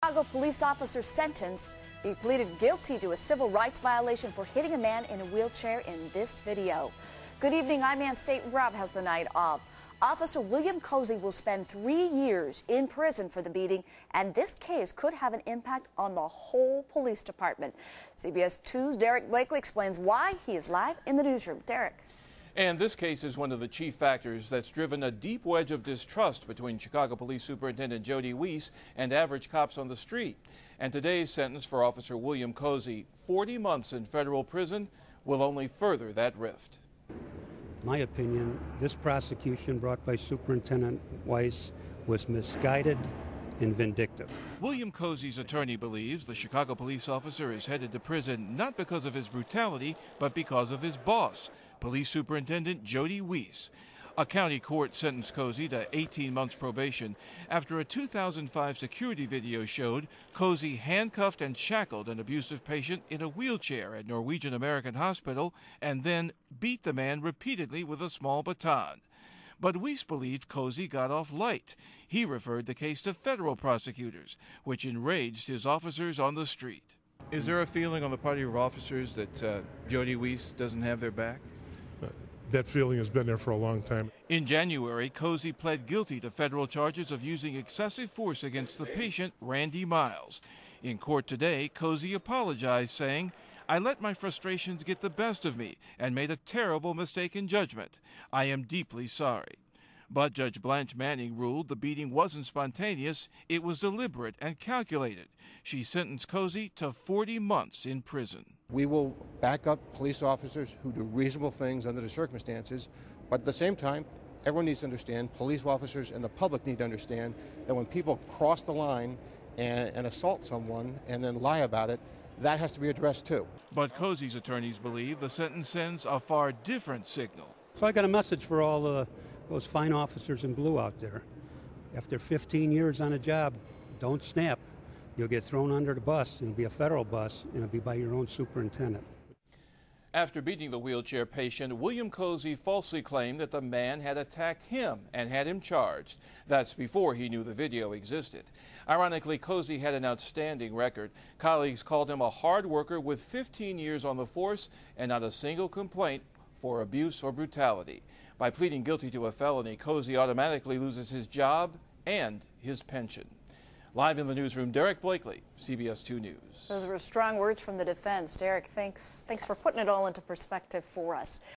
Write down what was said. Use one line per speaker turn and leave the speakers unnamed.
Chicago police officer sentenced. He pleaded guilty to a civil rights violation for hitting a man in a wheelchair in this video. Good evening, I'm Ann State. Rob has the night off. Officer William Cozy will spend 3 years in prison for the beating, and this case could have an impact on the whole police department. CBS 2's Derek Blakely explains why he is live in the newsroom. Derek.
And this case is one of the chief factors that's driven a deep wedge of distrust between Chicago Police Superintendent Jody Weiss and average cops on the street. And today's sentence for Officer William Cozy, 40 months in federal prison, will only further that rift.
My opinion, this prosecution brought by Superintendent Weiss was misguided and vindictive.
William Cozy's attorney believes the Chicago police officer is headed to prison not because of his brutality, but because of his boss, Police Superintendent Jody Weiss. A county court sentenced Cozy to 18 months probation after a 2005 security video showed Cozy handcuffed and shackled an abusive patient in a wheelchair at Norwegian American Hospital and then beat the man repeatedly with a small baton. But Weiss believed Cozy got off light. He referred the case to federal prosecutors, which enraged his officers on the street. Is there a feeling on the part of your officers that Jody Weiss doesn't have their back?
That feeling has been there for a long time.
In January, Cozy pled guilty to federal charges of using excessive force against the patient, Randy Miles. In court today, Cozy apologized, saying, "I let my frustrations get the best of me and made a terrible mistake in judgment. I am deeply sorry." But Judge Blanche Manning ruled the beating wasn't spontaneous, it was deliberate and calculated. She sentenced Cozy to 40 months in prison.
We will back up police officers who do reasonable things under the circumstances, but at the same time, everyone needs to understand, police officers and the public need to understand that when people cross the line and assault someone and then lie about it, that has to be addressed too.
But Cozy's attorneys believe the sentence sends a far different signal.
So I got a message for all those fine officers in blue out there. After 15 years on a job, don't snap. You'll get thrown under the bus. It'll be a federal bus, and it'll be by your own superintendent.
After beating the wheelchair patient, William Cozy falsely claimed that the man had attacked him and had him charged. That's before he knew the video existed. Ironically, Cozy had an outstanding record. Colleagues called him a hard worker with 15 years on the force and not a single complaint for abuse or brutality. By pleading guilty to a felony, Cozy automatically loses his job and his pension. Live in the newsroom, Derek Blakely, CBS 2 News.
Those were strong words from the defense. Derek, thanks for putting it all into perspective for us.